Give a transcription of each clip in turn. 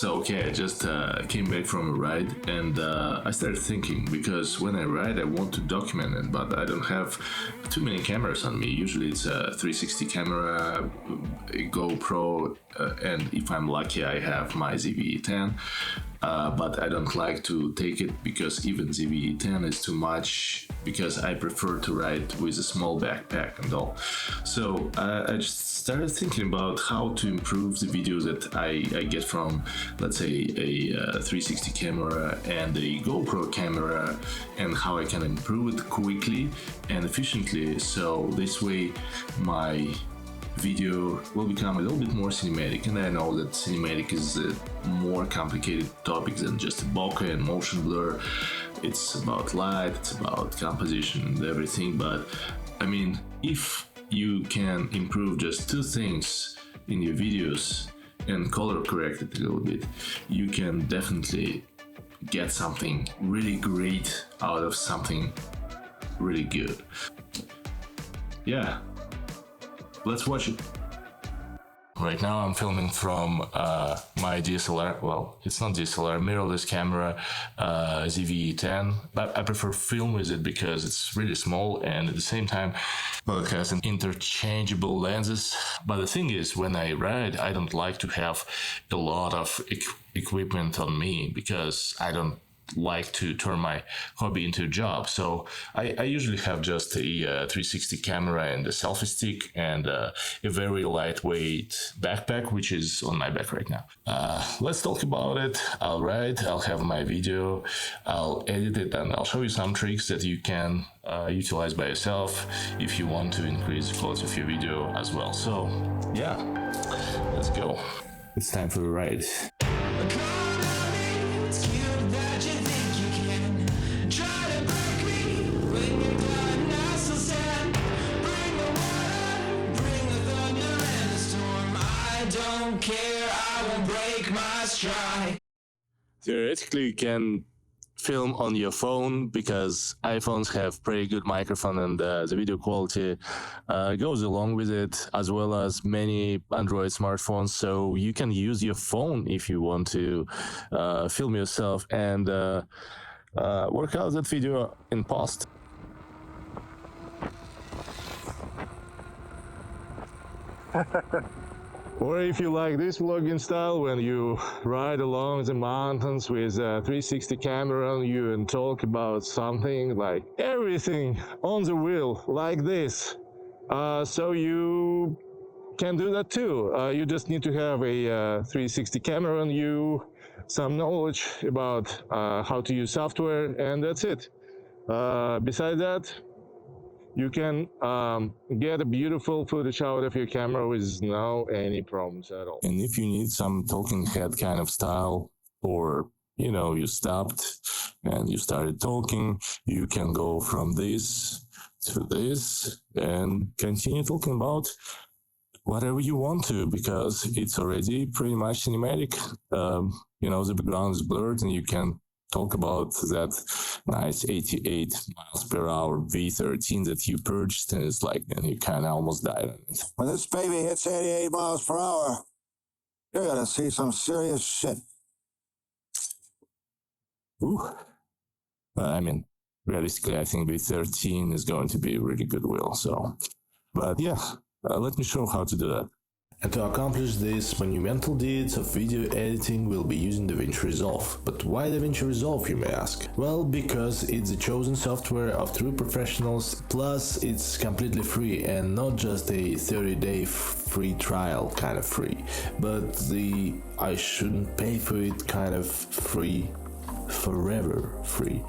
So okay, I just came back from a ride and I started thinking, because when I ride I want to document it, but I don't have too many cameras on me. Usually it's a 360 camera, a GoPro, and if I'm lucky I have my ZV-10. But I don't like to take it because even ZV-10 is too much, because I prefer to ride with a small backpack and all. So I just started thinking about how to improve the videos that I get from, let's say, a 360 camera and a GoPro camera, and how I can improve it quickly and efficiently, so this way my video will become a little bit more cinematic. And I know that cinematic is a more complicated topic than just a bokeh and motion blur. It's about light, it's about composition and everything, but I mean, if you can improve just two things in your videos and color correct it a little bit, you can definitely get something really great out of something really good. Yeah, let's watch it. Right now I'm filming from my DSLR, well, it's not DSLR, mirrorless camera, ZV-10, but I prefer film with it because it's really small, and at the same time, well, it has an interchangeable lenses. But the thing is, when I ride, I don't like to have a lot of equipment on me, because I don't like to turn my hobby into a job. So I usually have just a 360 camera and a selfie stick and a very lightweight backpack, which is on my back right now. Let's talk about it. I'll ride, I'll have my video, I'll edit it, and I'll show you some tricks that you can utilize by yourself if you want to increase the quality of your video as well. So yeah, let's go. It's time for a ride. Theoretically, you can film on your phone because iPhones have pretty good microphone, and the video quality goes along with it, as well as many Android smartphones. So you can use your phone if you want to film yourself and work out that video in post. Or if you like this vlogging style, when you ride along the mountains with a 360 camera on you and talk about something, like everything on the wheel, like this. So you can do that too. You just need to have a 360 camera on you, some knowledge about how to use software, and that's it. Besides that, you can get a beautiful footage out of your camera with no any problems at all. And if you need some talking head kind of style, or you know, you stopped and you started talking, you can go from this to this and continue talking about whatever you want to, because it's already pretty much cinematic. You know, the background is blurred and you can talk about that nice 88 miles per hour V13 that you purchased, and it's like, and you kind of almost died on it. When this baby hits 88 miles per hour, you're gonna see some serious shit. Ooh. I mean, realistically, I think V13 is going to be a really good wheel, so. But yeah, let me show how to do that. And to accomplish this monumental deeds of video editing, we'll be using DaVinci Resolve. But why DaVinci Resolve, you may ask? Well, because it's the chosen software of true professionals, plus it's completely free, and not just a 30-day free trial kind of free, but the I shouldn't pay for it kind of free, forever free.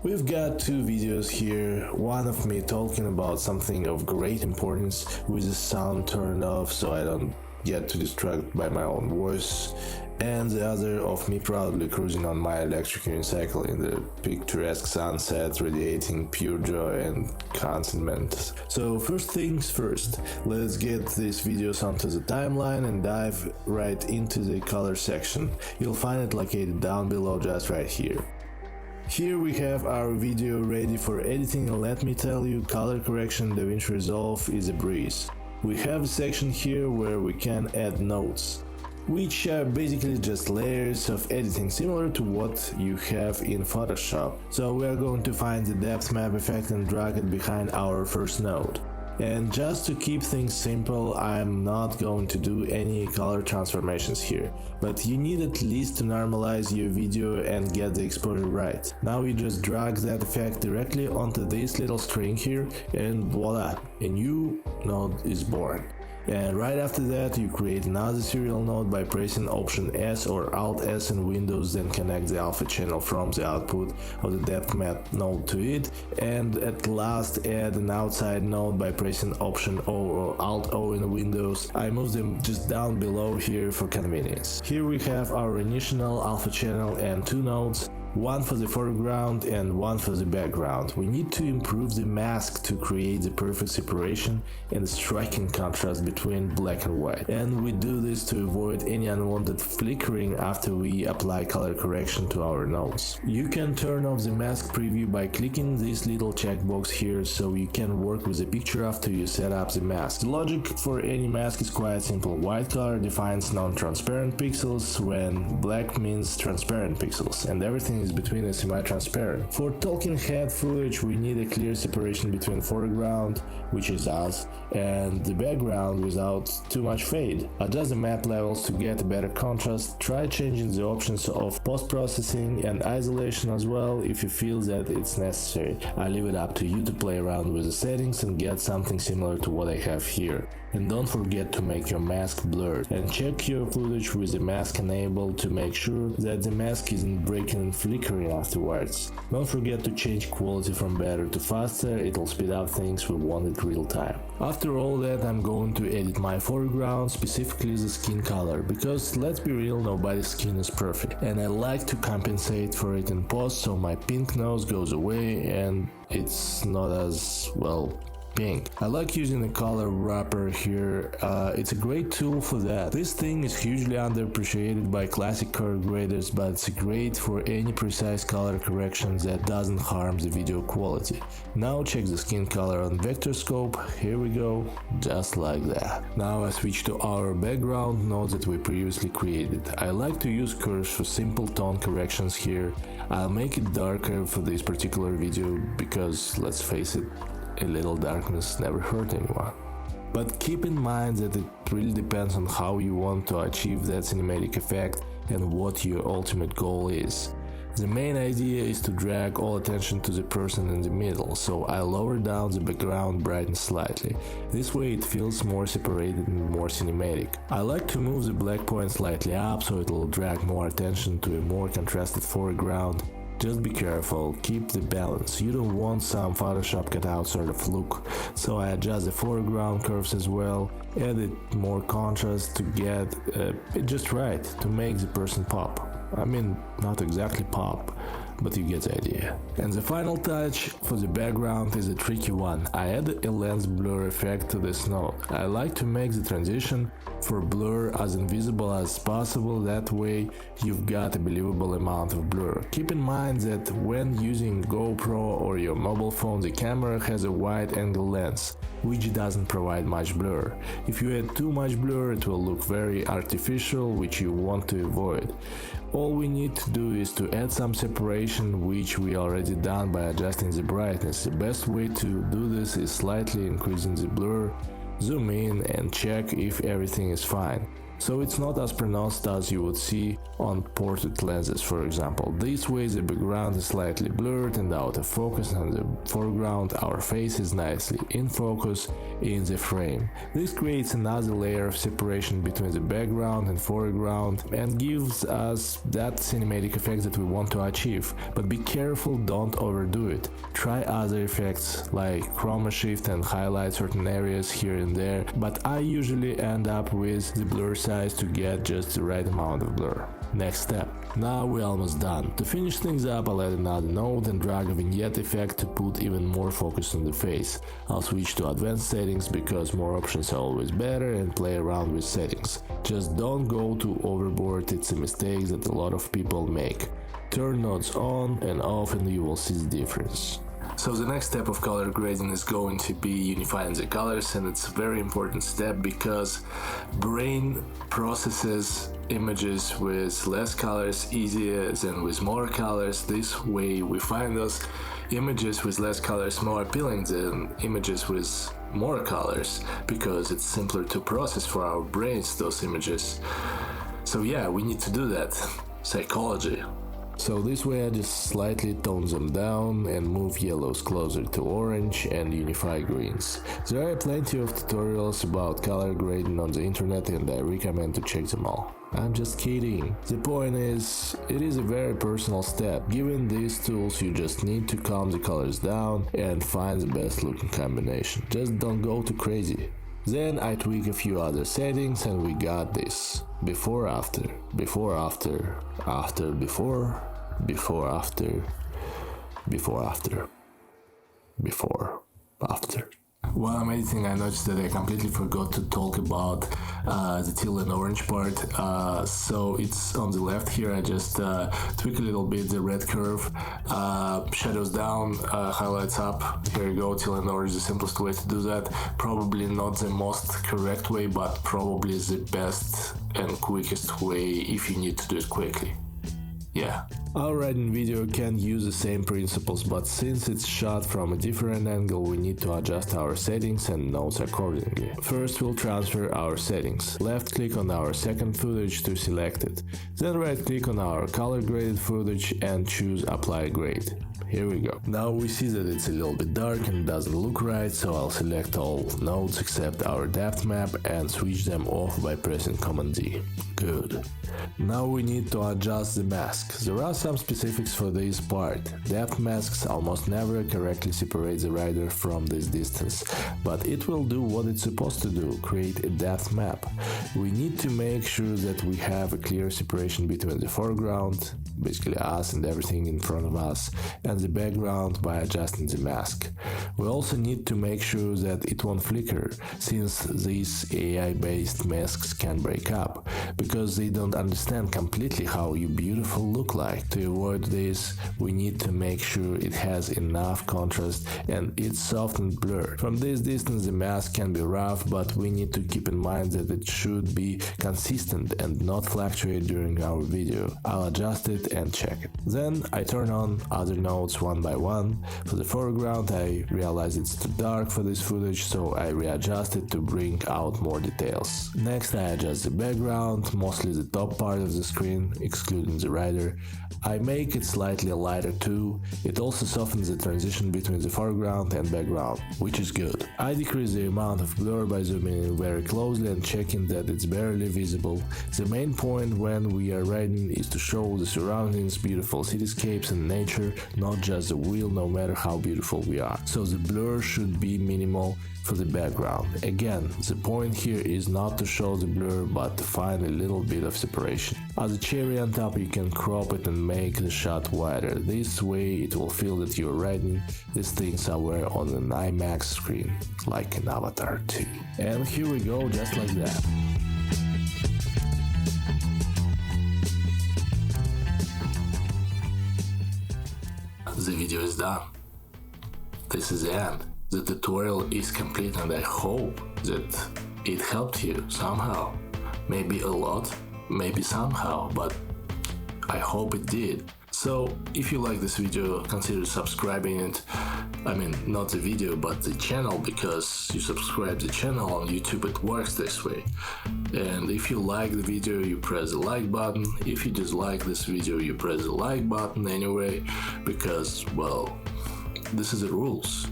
We've got two videos here, one of me talking about something of great importance with the sound turned off so I don't get too distracted by my own voice, and the other of me proudly cruising on my electric unicycle in the picturesque sunset, radiating pure joy and contentment. So first things first, let's get these videos onto the timeline and dive right into the color section. You'll find it located down below, just right here. Here we have our video ready for editing, and let me tell you, color correction DaVinci Resolve is a breeze. We have a section here where we can add notes. which are basically just layers of editing similar to what you have in Photoshop. So we are going to find the depth map effect and drag it behind our first node. And just to keep things simple, I'm not going to do any color transformations here, but you need at least to normalize your video and get the exposure right. Now you just drag that effect directly onto this little string here, and voila, a new node is born. And right after that you create another serial node by pressing Option S or Alt S in Windows, then connect the alpha channel from the output of the depth map node to it, and at last add an outside node by pressing Option O or Alt O in Windows. I move them just down below here for convenience. Here we have our initial alpha channel and two nodes, one for the foreground and one for the background. We need to improve the mask to create the perfect separation and striking contrast between black and white. And we do this to avoid any unwanted flickering after we apply color correction to our nodes. You can turn off the mask preview by clicking this little checkbox here, so you can work with the picture after you set up the mask. The logic for any mask is quite simple. White color defines non-transparent pixels, when black means transparent pixels, and everything is between is semi-transparent. For talking head footage, we need a clear separation between foreground, which is us, and the background without too much fade. Adjust the map levels to get a better contrast. Try changing the options of post-processing and isolation as well if you feel that it's necessary. I leave it up to you to play around with the settings and get something similar to what I have here. And don't forget to make your mask blurred, and check your footage with the mask enabled to make sure that the mask isn't breaking and flickering afterwards. Don't forget to change quality from better to faster, it'll speed up things we want in real time. After all that, I'm going to edit my foreground, specifically the skin color, because let's be real, nobody's skin is perfect, and I like to compensate for it in post, so my pink nose goes away and it's not as, well, pink. I like using a color wrapper here, it's a great tool for that. This thing is hugely underappreciated by classic color graders, but it's great for any precise color corrections that doesn't harm the video quality. Now check the skin color on vector scope, here we go, just like that. Now I switch to our background node that we previously created. I like to use curves for simple tone corrections here. I'll make it darker for this particular video because, let's face it, a little darkness never hurt anyone. But keep in mind that it really depends on how you want to achieve that cinematic effect and what your ultimate goal is. The main idea is to drag all attention to the person in the middle, so I lower down the background brightness slightly. This way it feels more separated and more cinematic. I like to move the black point slightly up so it will drag more attention to a more contrasted foreground. Just be careful, keep the balance, you don't want some Photoshop cutout sort of look, so I adjust the foreground curves as well, added more contrast to get it just right, to make the person pop. I mean, not exactly pop, but you get the idea. And the final touch for the background is a tricky one. I added a lens blur effect to this node. I like to make the transition for blur as invisible as possible, that way you've got a believable amount of blur. Keep in mind that when using GoPro or your mobile phone, the camera has a wide angle lens, which doesn't provide much blur. If you add too much blur, it will look very artificial, which you want to avoid. All we need to do is to add some separation, which we already done by adjusting the brightness. The best way to do this is slightly increasing the blur, zoom in and check if everything is fine. So it's not as pronounced as you would see on portrait lenses, for example. This way the background is slightly blurred and out of focus, and the foreground, our face, is nicely in focus in the frame. This creates another layer of separation between the background and foreground and gives us that cinematic effect that we want to achieve. But be careful, don't overdo it. Try other effects like chroma shift and highlight certain areas here and there, but I usually end up with the blur size to get just the right amount of blur. Next step. Now we're almost done. To finish things up, I'll add another node and drag a vignette effect to put even more focus on the face. I'll switch to advanced settings because more options are always better, and play around with settings. Just don't go too overboard, it's a mistake that a lot of people make. Turn nodes on and off and you will see the difference. So the next step of color grading is going to be unifying the colors, and it's a very important step because brain processes images with less colors easier than with more colors. This way we find those images with less colors more appealing than images with more colors, because it's simpler to process for our brains those images. So yeah, we need to do that. Psychology. So this way I just slightly tone them down and move yellows closer to orange and unify greens. There are plenty of tutorials about color grading on the internet, and I recommend to check them all. I'm just kidding. The point is, it is a very personal step. Given these tools, you just need to calm the colors down and find the best looking combination. Just don't go too crazy. Then I tweak a few other settings and we got this. Before after, before after, after before, before after, before after, before after. While I'm editing, I noticed that I completely forgot to talk about the teal and orange part. So it's on the left here. I just tweak a little bit the red curve, shadows down, highlights up. Here you go, teal and orange, the simplest way to do that. Probably not the most correct way, but probably the best and quickest way if you need to do it quickly. Yeah. Our writing video can use the same principles, but since it's shot from a different angle, we need to adjust our settings and notes accordingly. First, we'll transfer our settings. Left click on our second footage to select it. Then right click on our color graded footage and choose apply grade. Here we go. Now we see that it's a little bit dark and doesn't look right, so I'll select all nodes except our depth map and switch them off by pressing Command D. Good. Now we need to adjust the mask. There are some specifics for this part. Depth masks almost never correctly separate the rider from this distance, but it will do what it's supposed to do, create a depth map. We need to make sure that we have a clear separation between the foreground, basically us and everything in front of us, and the background by adjusting the mask. We also need to make sure that it won't flicker, since these AI-based masks can break up, because they don't understand completely how you beautiful look like. To avoid this, we need to make sure it has enough contrast and it's soft and blurred. From this distance the mask can be rough, but we need to keep in mind that it should be consistent and not fluctuate during our video. I'll adjust it and check it. Then I turn on other nodes one by one. For the foreground I realize it's too dark for this footage, so I readjust it to bring out more details. Next I adjust the background, mostly the top part of the screen, excluding the rider. I make it slightly lighter too. It also softens the transition between the foreground and background, which is good. I decrease the amount of blur by zooming in very closely and checking that it's barely visible. The main point when we are writing is to show the surroundings, beautiful cityscapes and nature, not just the wheel, no matter how beautiful we are. So the blur should be minimal for the background. Again, the point here is not to show the blur, but to find a little bit of separation. As a cherry on top, you can crop it and make the shot wider. This way it will feel that you're writing this thing somewhere on an IMAX screen, like in Avatar 2. And here we go, just like that. The video is done. This is the end. The tutorial is complete and I hope that it helped you somehow. Maybe a lot, maybe somehow, but I hope it did. So if you like this video, consider subscribing it. I mean, not the video, but the channel, because you subscribe the channel on YouTube, it works this way. And if you like the video, you press the like button. If you dislike this video, you press the like button anyway, because, well, this is the rules.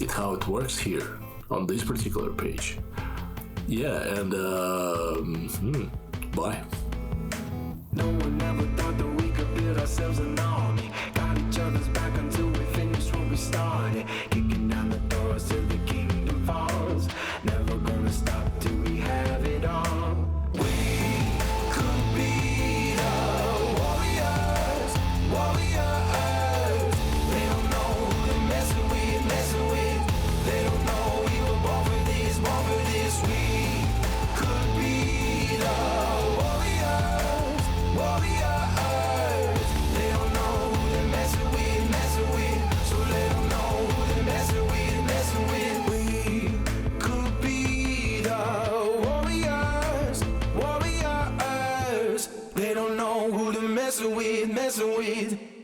It's how it works here on this particular page. Yeah, and bye. No one ever thought that we could build ourselves an army. Got each other's back until we finished what we started. Kicking down the doors till the kingdom falls. Never gonna stop till we have it all. We could be the warriors, warriors. They don't know who they're messing with, messing with. They don't know we were born for this, born for this. We could be the warriors, warriors. They don't know who they're messing with, so let messing with.